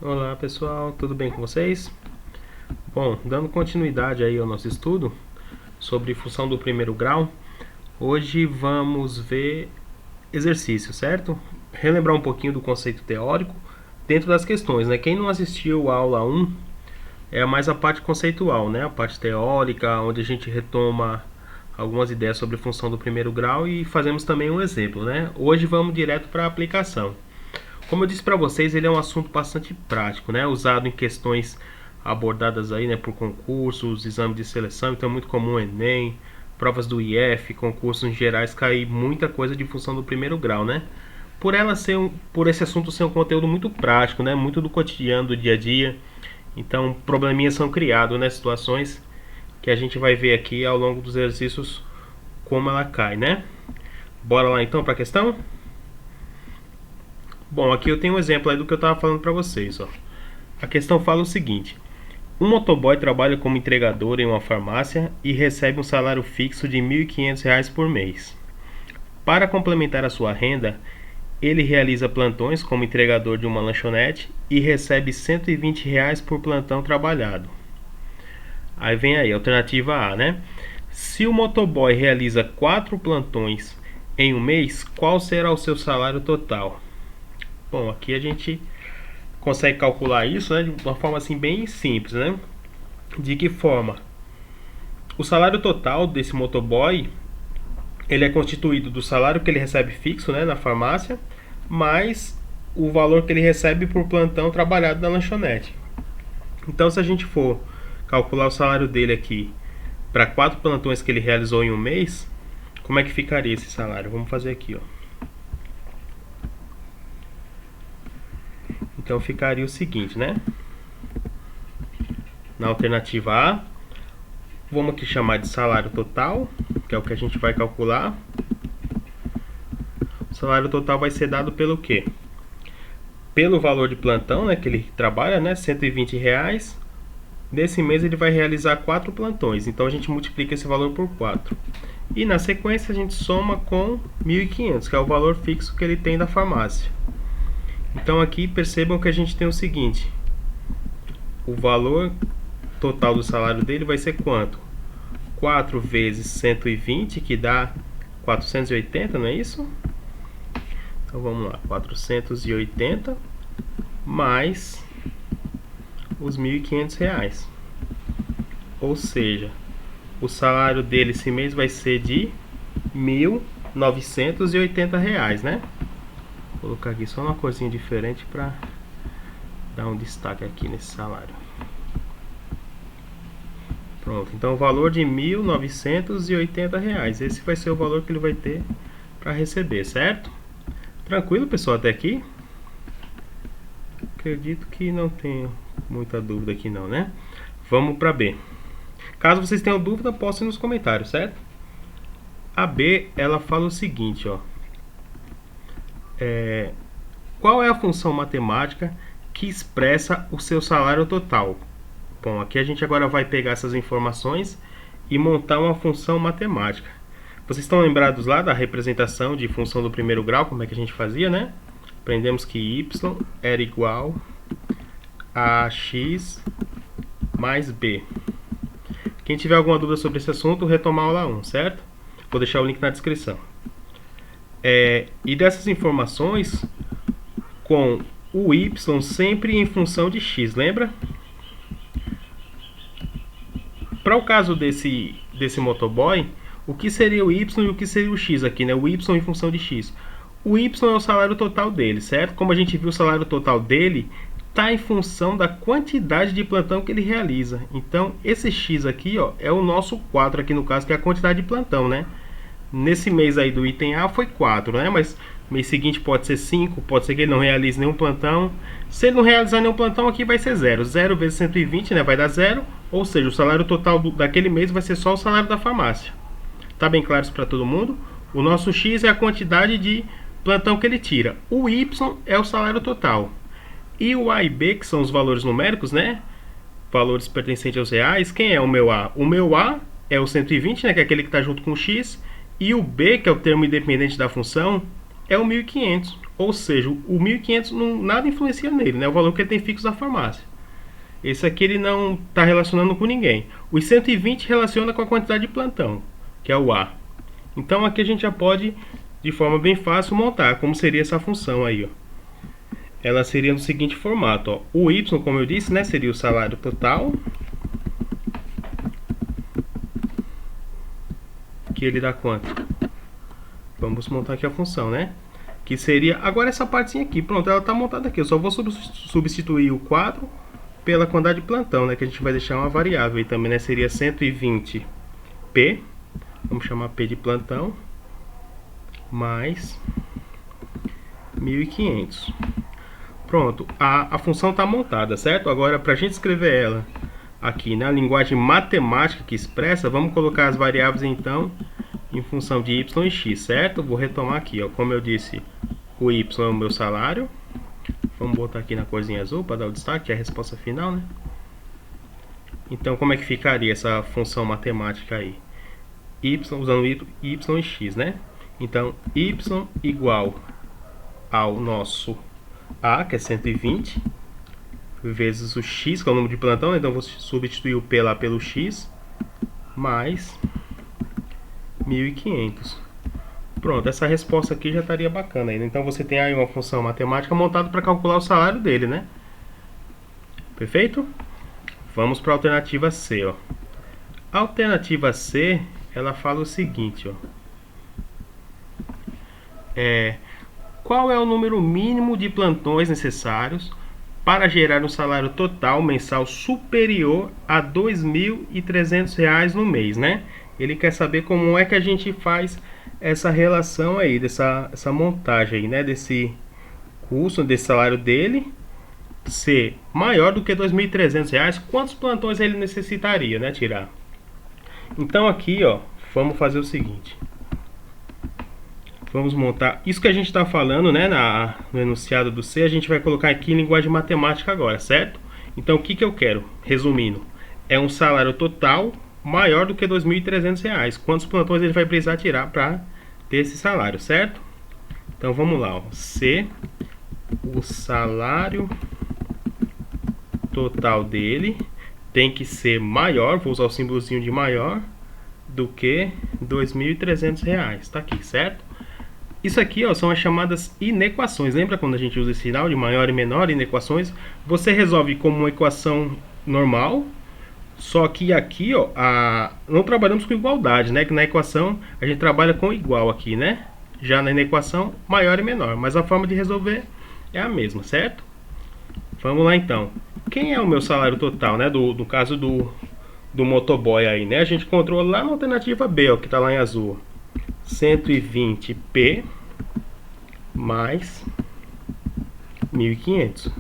Olá pessoal, tudo bem com vocês? Bom, dando continuidade aí ao nosso estudo sobre função do primeiro grau, hoje vamos ver exercício, certo? Relembrar um pouquinho do conceito teórico dentro das questões, né? Quem não assistiu a aula 1 é mais a parte conceitual, né? A parte teórica, onde a gente retoma algumas ideias sobre função do primeiro grau e fazemos também um exemplo, né? Hoje vamos direto para a aplicação. Como eu disse para vocês, ele é um assunto bastante prático, né? Usado em questões abordadas aí, né, por concursos, exames de seleção, então é muito comum o Enem, provas do IF, concursos em gerais, cair muita coisa de função do primeiro grau, né? Por esse assunto ser um conteúdo muito prático, né? Muito do cotidiano, do dia a dia. Então, probleminhas são criados, né? Situações que a gente vai ver aqui ao longo dos exercícios como ela cai, né? Bora lá então para a questão? Bom, aqui eu tenho um exemplo aí do que eu estava falando para vocês, ó. A questão fala o seguinte: um motoboy trabalha como entregador em uma farmácia e recebe um salário fixo de R$ 1.500 por mês. Para complementar a sua renda, ele realiza plantões como entregador de uma lanchonete e recebe R$ 120 por plantão trabalhado. Aí vem aí, alternativa A, né? Se o motoboy realiza 4 plantões em um mês, qual será o seu salário total? Bom, aqui a gente consegue calcular isso, né, de uma forma assim bem simples, né? De que forma? O salário total desse motoboy, ele é constituído do salário que ele recebe fixo, né, na farmácia, mais o valor que ele recebe por plantão trabalhado na lanchonete. Então, se a gente for calcular o salário dele aqui para 4 plantões que ele realizou em um mês, como é que ficaria esse salário? Vamos fazer aqui, ó. Então ficaria o seguinte, né? Na alternativa A, vamos aqui chamar de salário total, que é o que a gente vai calcular. O salário total vai ser dado pelo quê? Pelo valor de plantão, né, que ele trabalha, né, R$ 120. Nesse mês ele vai realizar 4 plantões, então a gente multiplica esse valor por 4. E na sequência a gente soma com 1.500, que é o valor fixo que ele tem da farmácia. Então aqui percebam que a gente tem o seguinte: o valor total do salário dele vai ser quanto? 4 vezes 120, que dá 480, não é isso? Então vamos lá, 480 mais os R$ 1.500. Ou seja, o salário dele esse mês vai ser de R$ 1.980, né? Vou colocar aqui só uma coisinha diferente para dar um destaque aqui nesse salário. Pronto, então o valor de R$ 1.980. Esse vai ser o valor que ele vai ter para receber, certo? Tranquilo, pessoal, até aqui? Acredito que não tenho muita dúvida aqui não, né? Vamos para B. Caso vocês tenham dúvida, postem nos comentários, certo? A B, ela fala o seguinte, ó. Qual é a função matemática que expressa o seu salário total? Bom, aqui a gente agora vai pegar essas informações e montar uma função matemática. Vocês estão lembrados lá da representação de função do primeiro grau, como é que a gente fazia, né? Aprendemos que y era igual a x mais b. Quem tiver alguma dúvida sobre esse assunto, retomar a aula 1, certo? Vou deixar o link na descrição. E dessas informações, com o y sempre em função de x, lembra? Para o caso desse motoboy, o que seria o y e o que seria o x aqui, né? O y em função de x. O y é o salário total dele, certo? Como a gente viu, o salário total dele está em função da quantidade de plantão que ele realiza. Então, esse x aqui, ó, é o nosso 4 aqui no caso, que é a quantidade de plantão, né? Nesse mês aí do item A foi 4, né? Mas mês seguinte pode ser 5, pode ser que ele não realize nenhum plantão. Se ele não realizar nenhum plantão, aqui vai ser 0. 0 vezes 120, né? Vai dar 0. Ou seja, o salário total daquele mês vai ser só o salário da farmácia. Tá bem claro isso para todo mundo? O nosso X é a quantidade de plantão que ele tira. O Y é o salário total. E o A e B, que são os valores numéricos, né? Valores pertencentes aos reais. Quem é o meu A? O meu A é o 120, né? Que é aquele que está junto com o X. E o B, que é o termo independente da função, é o 1.500. Ou seja, o 1.500 nada influencia nele, né? O valor que ele tem fixo da farmácia. Esse aqui ele não está relacionando com ninguém. Os 120 relaciona com a quantidade de plantão, que é o A. Então aqui a gente já pode, de forma bem fácil, montar como seria essa função aí, ó. Ela seria no seguinte formato, ó. O Y, como eu disse, né, seria o salário total, que ele dá quanto? Vamos montar aqui a função, né? Que seria, agora essa partezinha aqui, pronto, ela está montada aqui. Eu só vou substituir o 4 pela quantidade de plantão, né? Que a gente vai deixar uma variável aí também, né? Seria 120P, vamos chamar P de plantão, mais 1.500. Pronto, a função está montada, certo? Agora, para a gente escrever ela aqui na linguagem matemática que expressa, vamos colocar as variáveis então em função de y e x, certo? Vou retomar aqui, ó. Como eu disse, o y é o meu salário. Vamos botar aqui na corzinha azul para dar o destaque, que é a resposta final, né? Então, como é que ficaria essa função matemática aí? Y, usando y e x, né? Então, y igual ao nosso A, que é 120, vezes o x, que é o número de plantão, né? Então vou substituir o P lá pelo x, mais 1.500. Pronto, essa resposta aqui já estaria bacana aí, né? Então você tem aí uma função matemática montada para calcular o salário dele, né? Perfeito? Vamos para a alternativa C, ó. A alternativa C, ela fala o seguinte, ó. Qual é o número mínimo de plantões necessários para gerar um salário total mensal superior a R$ 2.300 no mês, né? Ele quer saber como é que a gente faz essa relação aí, essa montagem aí, né? Desse custo, desse salário dele ser maior do que R$ 2.300, quantos plantões ele necessitaria, né? Tirar. Então aqui, ó, vamos fazer o seguinte. Vamos montar isso que a gente está falando, né, no enunciado do C, a gente vai colocar aqui em linguagem matemática agora, certo? Então o que eu quero? Resumindo, é um salário total maior do que R$ 2.300. Quantos plantões ele vai precisar tirar para ter esse salário, certo? Então vamos lá, ó. C, o salário total dele tem que ser maior, vou usar o símbolozinho de maior, do que R$ 2.300. Tá aqui, certo? Isso aqui, ó, são as chamadas inequações. Lembra quando a gente usa esse sinal de maior e menor, inequações? Você resolve como uma equação normal, só que aqui, ó, não trabalhamos com igualdade, né? Que na equação a gente trabalha com igual aqui, né? Já na inequação, maior e menor. Mas a forma de resolver é a mesma, certo? Vamos lá então. Quem é o meu salário total, né? Do caso do motoboy aí, né? A gente encontrou lá na alternativa B, ó, que tá lá em azul. 120P mais 1.500.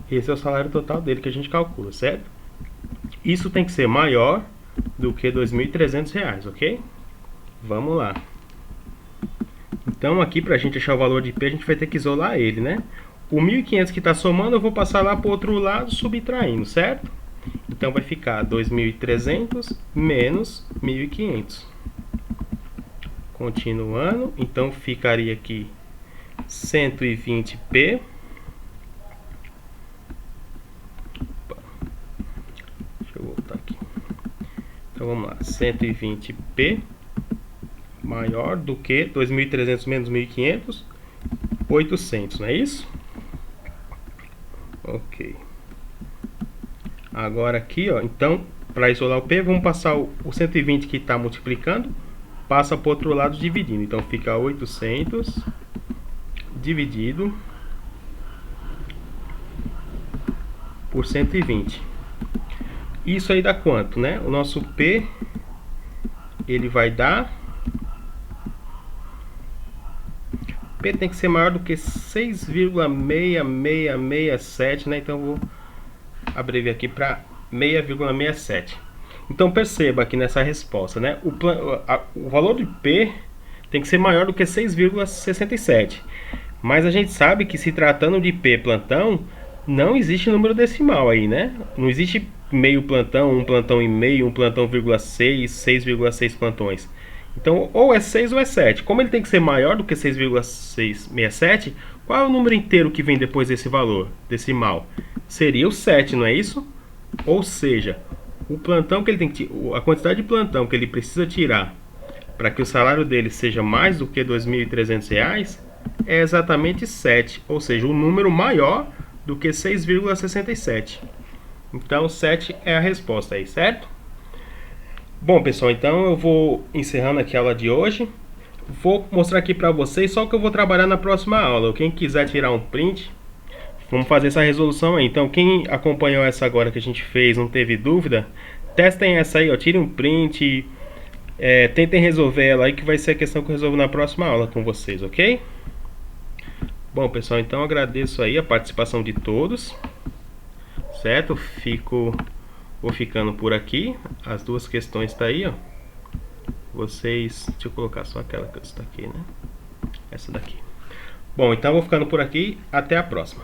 Esse é o salário total dele que a gente calcula, certo? Isso tem que ser maior do que R$ 2.300, ok? Vamos lá. Então aqui para a gente achar o valor de P, a gente vai ter que isolar ele, né? O 1.500 que está somando, eu vou passar lá para o outro lado subtraindo, certo? Então vai ficar 2.300 menos 1.500. Continuando, então ficaria aqui 120P. Deixa eu voltar aqui. Então vamos lá, 120P maior do que 2.300 menos 1.500, 800, não é isso? Ok. Agora aqui, ó, então, para isolar o P, vamos passar o 120 que está multiplicando, passa para o outro lado dividindo. Então fica 800 dividido por 120. Isso aí dá quanto, né? O nosso P, ele vai dar... P tem que ser maior do que 6,6667, né? Então eu vou abreviar aqui para 6,67. Então perceba aqui nessa resposta, né? O valor de P tem que ser maior do que 6,67. Mas a gente sabe que se tratando de P plantão, não existe número decimal aí, né? Não existe meio plantão, um plantão e meio, um plantão, 6,6 plantões. Então, ou é 6 ou é 7. Como ele tem que ser maior do que 6,667, qual é o número inteiro que vem depois desse valor decimal? Seria o 7, não é isso? Ou seja, o plantão que ele tem que a quantidade de plantão que ele precisa tirar para que o salário dele seja mais do que R$ 2.300 é exatamente 7, ou seja, um número maior do que 6,67. Então, 7 é a resposta aí, certo? Bom, pessoal, então eu vou encerrando aqui a aula de hoje. Vou mostrar aqui para vocês só o que eu vou trabalhar na próxima aula. Quem quiser tirar um print, vamos fazer essa resolução aí. Então, quem acompanhou essa agora que a gente fez, não teve dúvida, testem essa aí, ó, tirem um print, tentem resolver ela aí, que vai ser a questão que eu resolvo na próxima aula com vocês, ok? Bom, pessoal, então agradeço aí a participação de todos, certo? Vou ficando por aqui. As duas questões tá aí, ó. Vocês, deixa eu colocar só aquela que está aqui, né? Essa daqui. Bom, então vou ficando por aqui. Até a próxima.